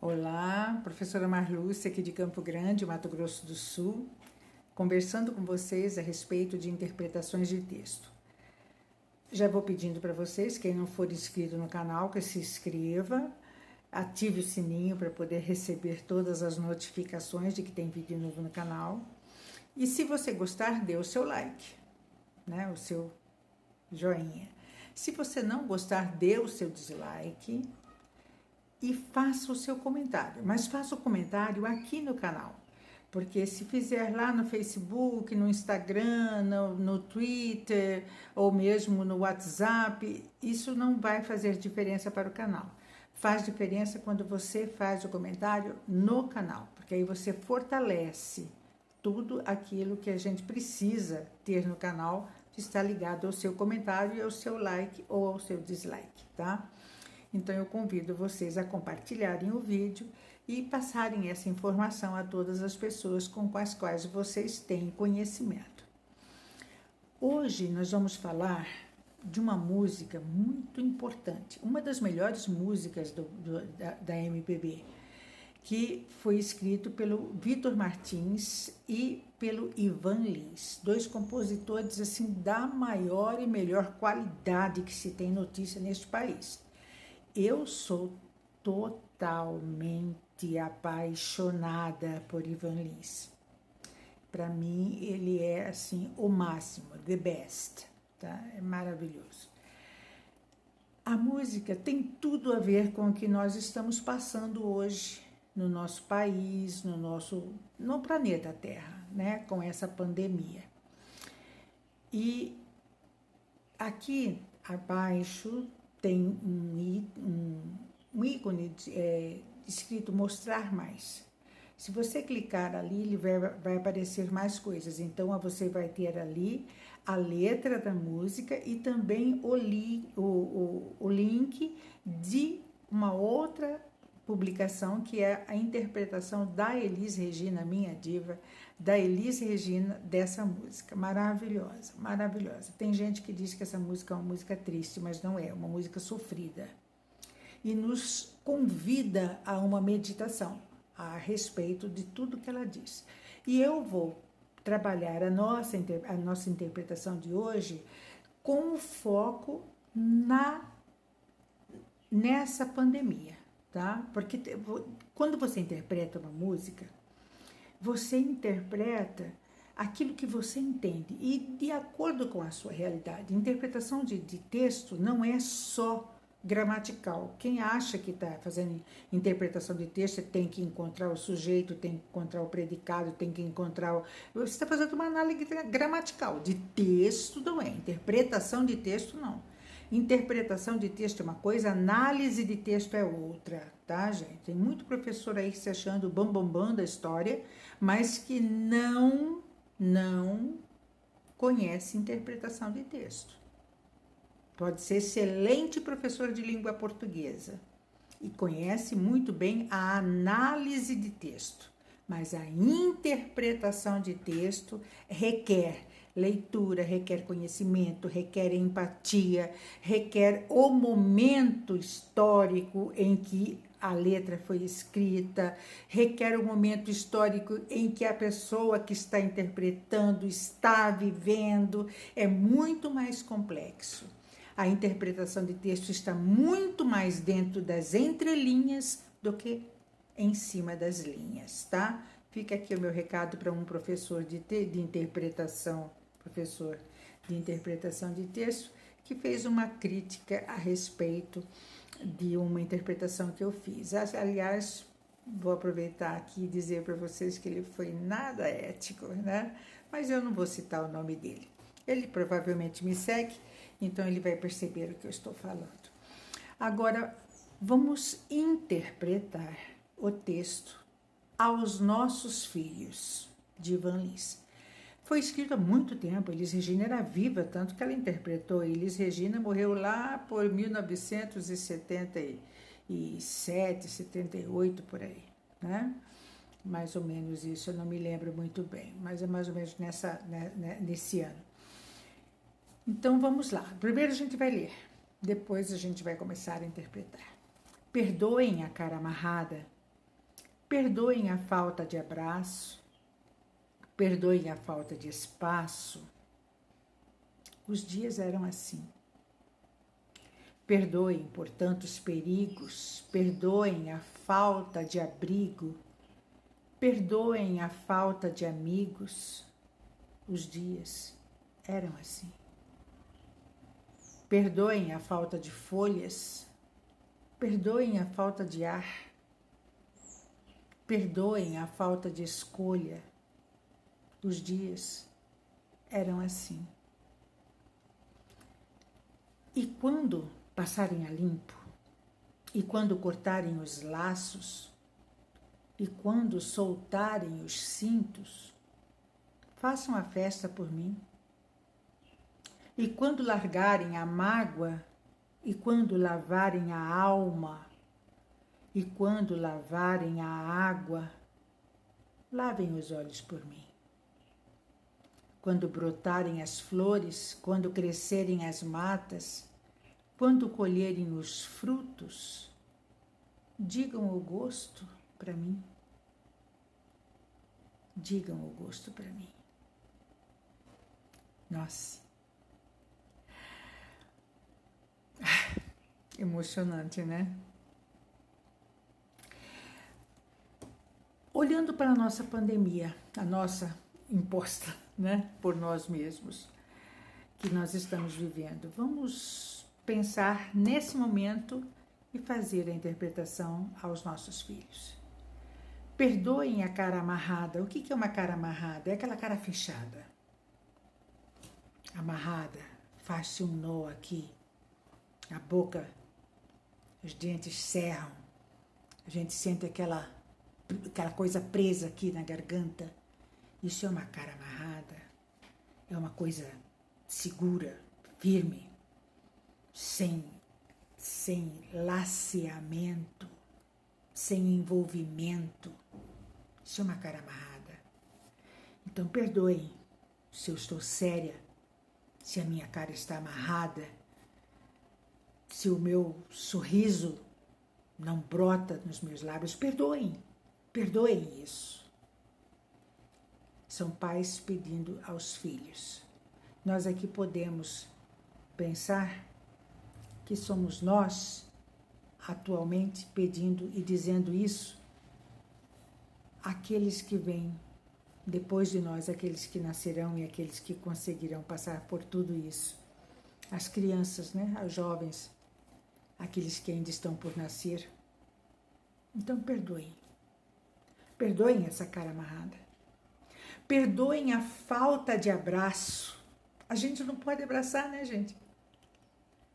Olá, professora Marlúcia aqui de Campo Grande, Mato Grosso do Sul, conversando com vocês a respeito de interpretações de texto. Já vou pedindo para vocês, quem não for inscrito no canal, que se inscreva, ative o sininho para poder receber todas as notificações de que tem vídeo novo no canal. E se você gostar, dê o seu like, né? O seu joinha. Se você não gostar, dê o seu dislike e faça o seu comentário, mas faça o comentário aqui no canal, porque se fizer lá no Facebook, no Instagram, no Twitter ou mesmo no WhatsApp, isso não vai fazer diferença para o canal. Faz diferença quando você faz o comentário no canal, porque aí você fortalece tudo aquilo que a gente precisa ter no canal, que está ligado ao seu comentário e ao seu like ou ao seu dislike, tá? Então, eu convido vocês a compartilharem o vídeo e passarem essa informação a todas as pessoas com as quais vocês têm conhecimento. Hoje nós vamos falar de uma música muito importante, uma das melhores músicas da MPB, que foi escrito pelo Vitor Martins e pelo Ivan Lins, dois compositores assim da maior e melhor qualidade que se tem notícia neste país. Eu sou totalmente apaixonada por Ivan Lins. Para mim, ele é assim o máximo, the best, tá? É maravilhoso. A música tem tudo a ver com o que nós estamos passando hoje no nosso país, no planeta Terra, né? Com essa pandemia. E aqui abaixo tem um ícone escrito mostrar mais. Se você clicar ali, ele vai aparecer mais coisas. Então, você vai ter ali a letra da música e também o link de uma outra publicação, que é a interpretação da Elis Regina, minha diva, da Elis Regina, dessa música. Maravilhosa, maravilhosa. Tem gente que diz que essa música é uma música triste, mas não é, uma música sofrida. E nos convida a uma meditação a respeito de tudo que ela diz. E eu vou trabalhar a nossa interpretação de hoje com o foco nessa pandemia, tá? Porque quando você interpreta uma música, você interpreta aquilo que você entende e de acordo com a sua realidade. Interpretação de texto não é só gramatical. Quem acha que está fazendo interpretação de texto tem que encontrar o sujeito, tem que encontrar o predicado, tem que encontrar Você está fazendo uma análise gramatical. De texto não é. Interpretação de texto não. Interpretação de texto é uma coisa, análise de texto é outra, tá, gente? Tem muito professor aí se achando bambambam da história, mas que não conhece interpretação de texto. Pode ser excelente professor de língua portuguesa e conhece muito bem a análise de texto, mas a interpretação de texto requer leitura, requer conhecimento, requer empatia, requer o momento histórico em que a letra foi escrita, requer o momento histórico em que a pessoa que está interpretando está vivendo. É muito mais complexo. A interpretação de texto está muito mais dentro das entrelinhas do que em cima das linhas, tá? Fica aqui o meu recado para um professor de interpretação de texto, que fez uma crítica a respeito de uma interpretação que eu fiz. Aliás, vou aproveitar aqui e dizer para vocês que ele foi nada ético, né? Mas eu não vou citar o nome dele. Ele provavelmente me segue, então ele vai perceber o que eu estou falando. Agora, vamos interpretar o texto Aos Nossos Filhos, de Ivan Lins. Foi escrito há muito tempo, Elis Regina era viva, tanto que ela interpretou. Elis Regina morreu lá por 1977, 78, por aí, né? Mais ou menos isso, eu não me lembro muito bem, mas é mais ou menos nesse ano. Então, vamos lá. Primeiro a gente vai ler, depois a gente vai começar a interpretar. Perdoem a cara amarrada Perdoem a falta de abraço, perdoem a falta de espaço. Os dias eram assim. Perdoem por tantos perigos, perdoem a falta de abrigo, perdoem a falta de amigos. Os dias eram assim. Perdoem a falta de folhas, perdoem a falta de ar, perdoem a falta de escolha. Os dias eram assim. E quando passarem a limpo, e quando cortarem os laços, e quando soltarem os cintos, façam a festa por mim. E quando largarem a mágoa, e quando lavarem a alma, e quando lavarem a água, lavem os olhos por mim. Quando brotarem as flores, quando crescerem as matas, quando colherem os frutos, digam o gosto para mim. Digam o gosto para mim. Nossa. Emocionante, né? Olhando para a nossa pandemia, a nossa imposta, né, por nós mesmos, que nós estamos vivendo, vamos pensar nesse momento e fazer a interpretação aos nossos filhos. Perdoem a cara amarrada. O que é uma cara amarrada? É aquela cara fechada. Amarrada, faz-se um nó aqui, a boca, os dentes cerram, a gente sente aquela coisa presa aqui na garganta. Isso é uma cara amarrada, é uma coisa segura, firme, sem laceamento, sem envolvimento. Isso é uma cara amarrada. Então perdoem se eu estou séria, se a minha cara está amarrada, se o meu sorriso não brota nos meus lábios. Perdoem isso. São pais pedindo aos filhos. Nós aqui podemos pensar que somos nós, atualmente, pedindo e dizendo isso àqueles que vêm depois de nós, aqueles que nascerão e aqueles que conseguirão passar por tudo isso. As crianças, né? Os jovens, aqueles que ainda estão por nascer. Então, perdoem. Perdoem essa cara amarrada. Perdoem a falta de abraço. A gente não pode abraçar, né, gente?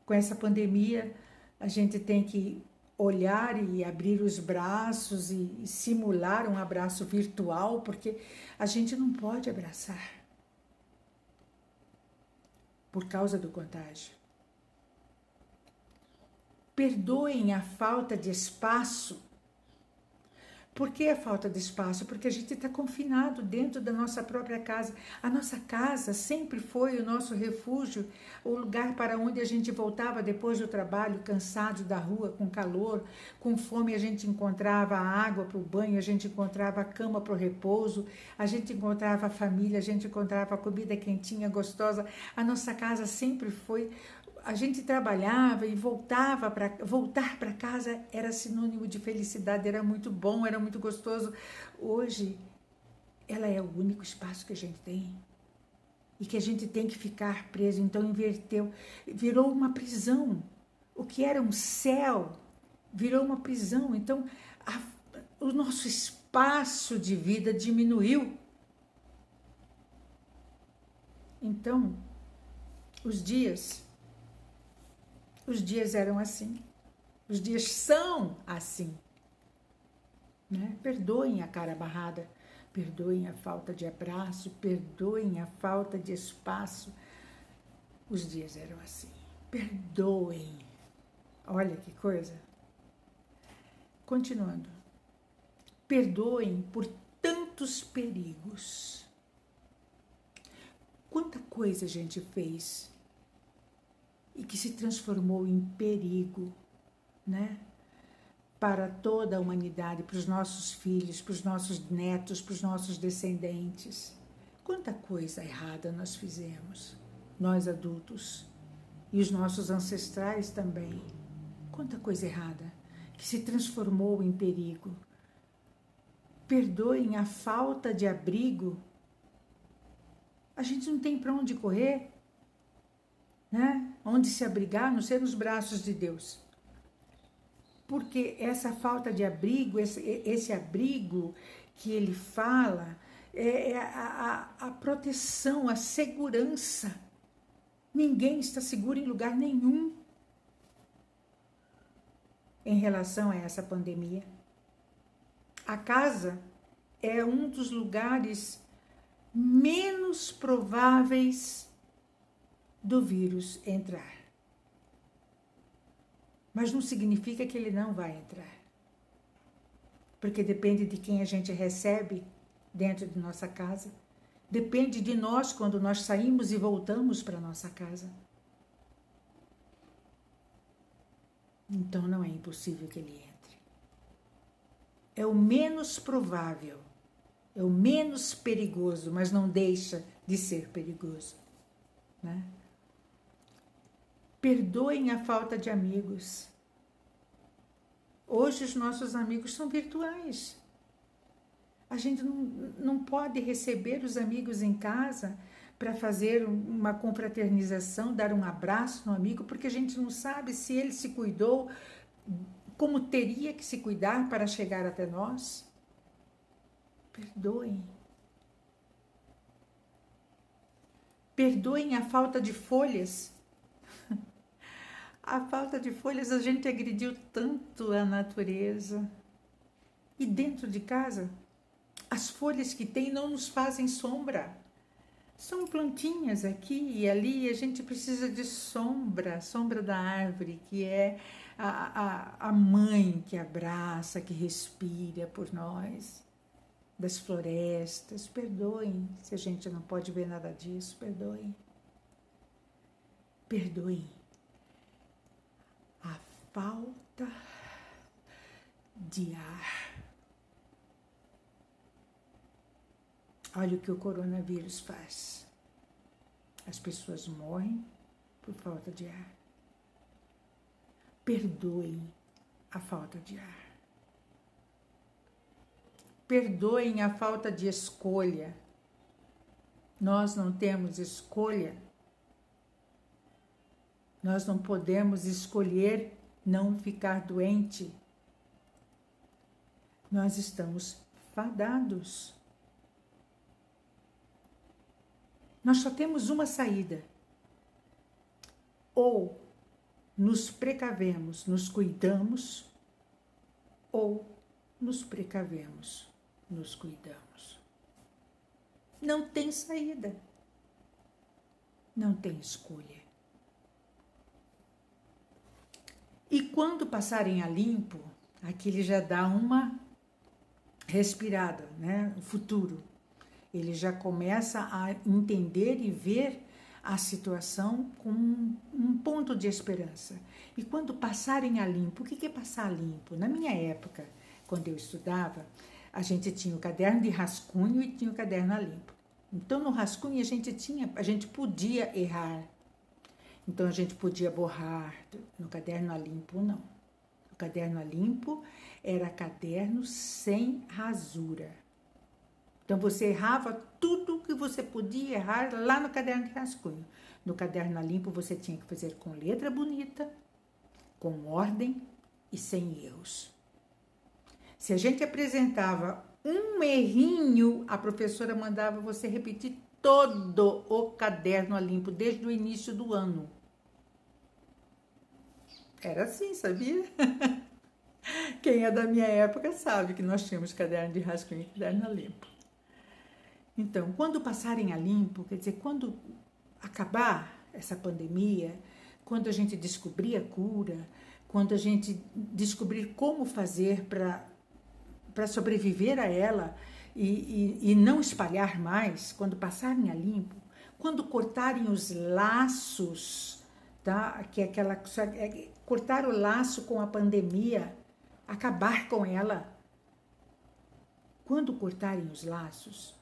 Com essa pandemia, a gente tem que olhar e abrir os braços e simular um abraço virtual, porque a gente não pode abraçar por causa do contágio. Perdoem a falta de espaço. Por que a falta de espaço? Porque a gente está confinado dentro da nossa própria casa. A nossa casa sempre foi o nosso refúgio, o lugar para onde a gente voltava depois do trabalho, cansado da rua, com calor, com fome. A gente encontrava água para o banho, a gente encontrava cama para o repouso, a gente encontrava a família, a gente encontrava a comida quentinha, gostosa. A nossa casa sempre foi... A gente trabalhava e voltar para casa era sinônimo de felicidade, era muito bom, era muito gostoso. Hoje, ela é o único espaço que a gente tem e que a gente tem que ficar preso. Então, inverteu, virou uma prisão. O que era um céu virou uma prisão. Então, o nosso espaço de vida diminuiu. Então, os dias eram assim, os dias são assim, né? Perdoem a cara amarrada, perdoem a falta de abraço, perdoem a falta de espaço. Os dias eram assim, perdoem. Olha que coisa. Continuando, perdoem por tantos perigos. Quanta coisa a gente fez e que se transformou em perigo, né? para toda a humanidade, para os nossos filhos, para os nossos netos, para os nossos descendentes. Quanta coisa errada nós fizemos, nós adultos, e os nossos ancestrais também. Quanta coisa errada que se transformou em perigo. Perdoem a falta de abrigo. A gente não tem para onde correr, né? Onde se abrigar, a não ser nos braços de Deus. Porque essa falta de abrigo, esse abrigo que ele fala, é a proteção, a segurança. Ninguém está seguro em lugar nenhum em relação a essa pandemia. A casa é um dos lugares menos prováveis do vírus entrar. Mas não significa que ele não vai entrar. Porque depende de quem a gente recebe dentro de nossa casa. Depende de nós quando nós saímos e voltamos para nossa casa. Então não é impossível que ele entre. É o menos provável, é o menos perigoso, mas não deixa de ser perigoso, né? Perdoem a falta de amigos. Hoje os nossos amigos são virtuais. A gente não pode receber os amigos em casa para fazer uma confraternização, dar um abraço no amigo, porque a gente não sabe se ele se cuidou como teria que se cuidar para chegar até nós. Perdoem. Perdoem a falta de folhas. A falta de folhas, a gente agrediu tanto a natureza. E dentro de casa, as folhas que tem não nos fazem sombra. São plantinhas aqui e ali, e a gente precisa de sombra, sombra da árvore, que é a mãe que abraça, que respira por nós, das florestas. Perdoem, se a gente não pode ver nada disso, perdoem. Perdoem a falta de ar. Olha o que o coronavírus faz. As pessoas morrem por falta de ar. Perdoem a falta de ar. Perdoem a falta de escolha. Nós não temos escolha. Nós não podemos escolher não ficar doente. Nós estamos fadados. Nós só temos uma saída. Ou nos precavemos, nos cuidamos, ou nos precavemos, nos cuidamos. Não tem saída. Não tem escolha. E quando passarem a limpo, aqui ele já dá uma respirada, né? O futuro. Ele já começa a entender e ver a situação com um ponto de esperança. E quando passarem a limpo, o que é passar a limpo? Na minha época, quando eu estudava, a gente tinha o caderno de rascunho e tinha o caderno a limpo. Então, no rascunho, a gente podia errar. Então, a gente podia borrar. No caderno a limpo, não. O caderno a limpo era caderno sem rasura. Então, você errava tudo que você podia errar lá no caderno de rascunho. No caderno a limpo, você tinha que fazer com letra bonita, com ordem e sem erros. Se a gente apresentava um errinho, a professora mandava você repetir todo o caderno a limpo, desde o início do ano. Era assim, sabia? Quem é da minha época sabe que nós tínhamos caderno de rascunho e caderno a limpo. Então, quando passarem a limpo, quer dizer, quando acabar essa pandemia, quando a gente descobrir a cura, quando a gente descobrir como fazer para sobreviver a ela e não espalhar mais, quando passarem a limpo, quando cortarem os laços, tá? Que é cortar o laço com a pandemia, acabar com ela. Quando cortarem os laços,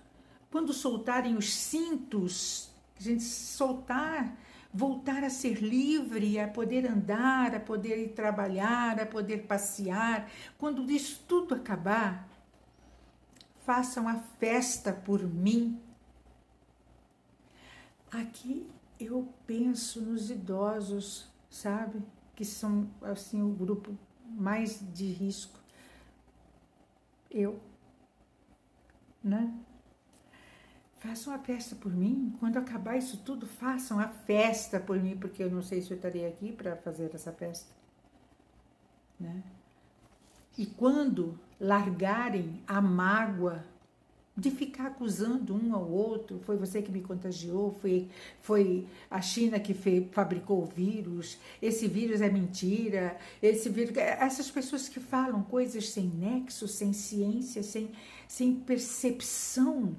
quando soltarem os cintos, a gente soltar, voltar a ser livre, a poder andar, a poder ir trabalhar, a poder passear, quando isso tudo acabar, façam a festa por mim. Aqui eu penso nos idosos, sabe? Que são, assim, o grupo mais de risco. Né? Façam a festa por mim. Quando acabar isso tudo, façam a festa por mim, porque eu não sei se eu estarei aqui para fazer essa festa. Né? E quando largarem a mágoa de ficar acusando um ao outro, foi você que me contagiou, foi a China que fabricou o vírus, esse vírus é mentira, esse vírus... Essas pessoas que falam coisas sem nexo, sem ciência, sem percepção,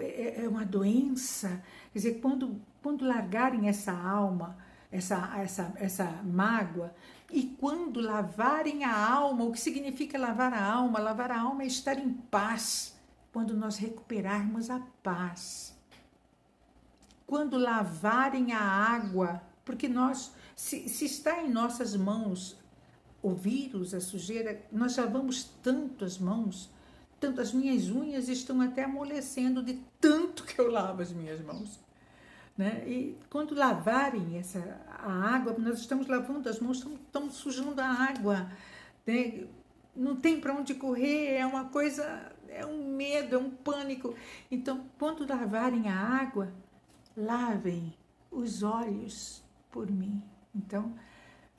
é uma doença. Quer dizer, quando largarem essa alma, essa mágoa, e quando lavarem a alma, o que significa lavar a alma? Lavar a alma é estar em paz. Quando nós recuperarmos a paz. Quando lavarem a água, porque se está em nossas mãos o vírus, a sujeira, nós lavamos tanto as mãos, tanto as minhas unhas estão até amolecendo de tanto que eu lavo as minhas mãos. Né? E quando lavarem a água, nós estamos lavando as mãos, estamos sujando a água. Né? Não tem para onde correr, é uma coisa... É um medo, é um pânico. Então, quando lavarem a água, lavem os olhos por mim. Então,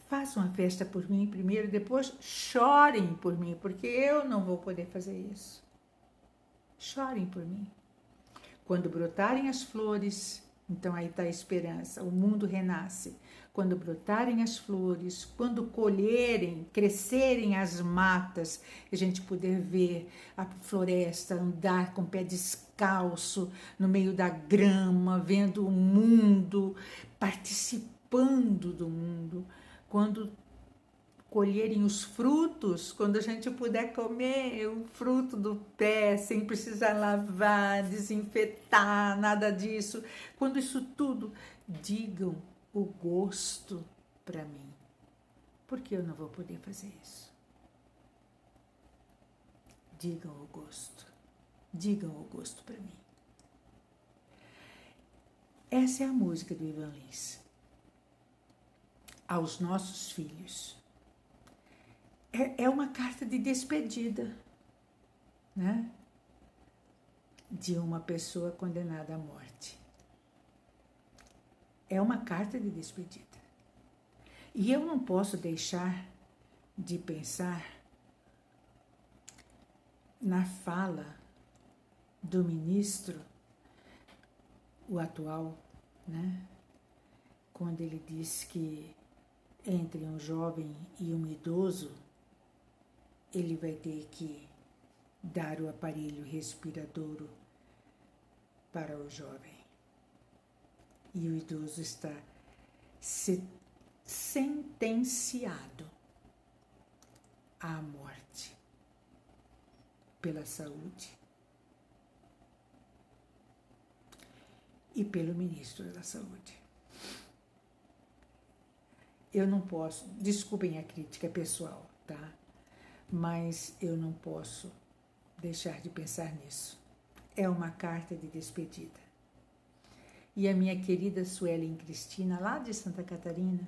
façam a festa por mim primeiro, depois chorem por mim, porque eu não vou poder fazer isso. Chorem por mim. Quando brotarem as flores, então aí está a esperança, o mundo renasce. Quando brotarem as flores, quando colherem, crescerem as matas, a gente poder ver a floresta, andar com o pé descalço no meio da grama, vendo o mundo, participando do mundo. Quando colherem os frutos, quando a gente puder comer o fruto do pé, sem precisar lavar, desinfetar, nada disso. Quando isso tudo, digam o gosto para mim. Por que eu não vou poder fazer isso? Digam o gosto. Digam o gosto para mim. Essa é a música do Ivan Lins. Aos nossos filhos. É uma carta de despedida, né? De uma pessoa condenada à morte. É uma carta de despedida. E eu não posso deixar de pensar na fala do ministro, o atual, né? Quando ele diz que entre um jovem e um idoso, ele vai ter que dar o aparelho respiratório para o jovem. E o idoso está sentenciado à morte pela saúde e pelo ministro da Saúde. Eu não posso, desculpem a crítica pessoal, tá? Mas eu não posso deixar de pensar nisso. É uma carta de despedida. E a minha querida Suelen Cristina, lá de Santa Catarina,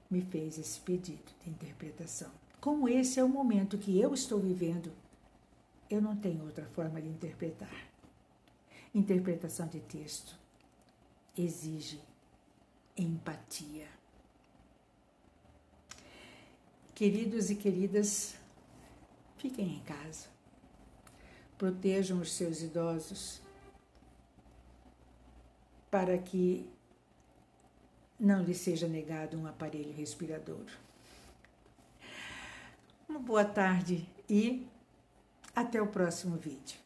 me fez esse pedido de interpretação. Como esse é o momento que eu estou vivendo, eu não tenho outra forma de interpretar. Interpretação de texto exige empatia. Queridos e queridas, fiquem em casa. Protejam os seus idosos para que não lhe seja negado um aparelho respirador. Uma boa tarde e até o próximo vídeo.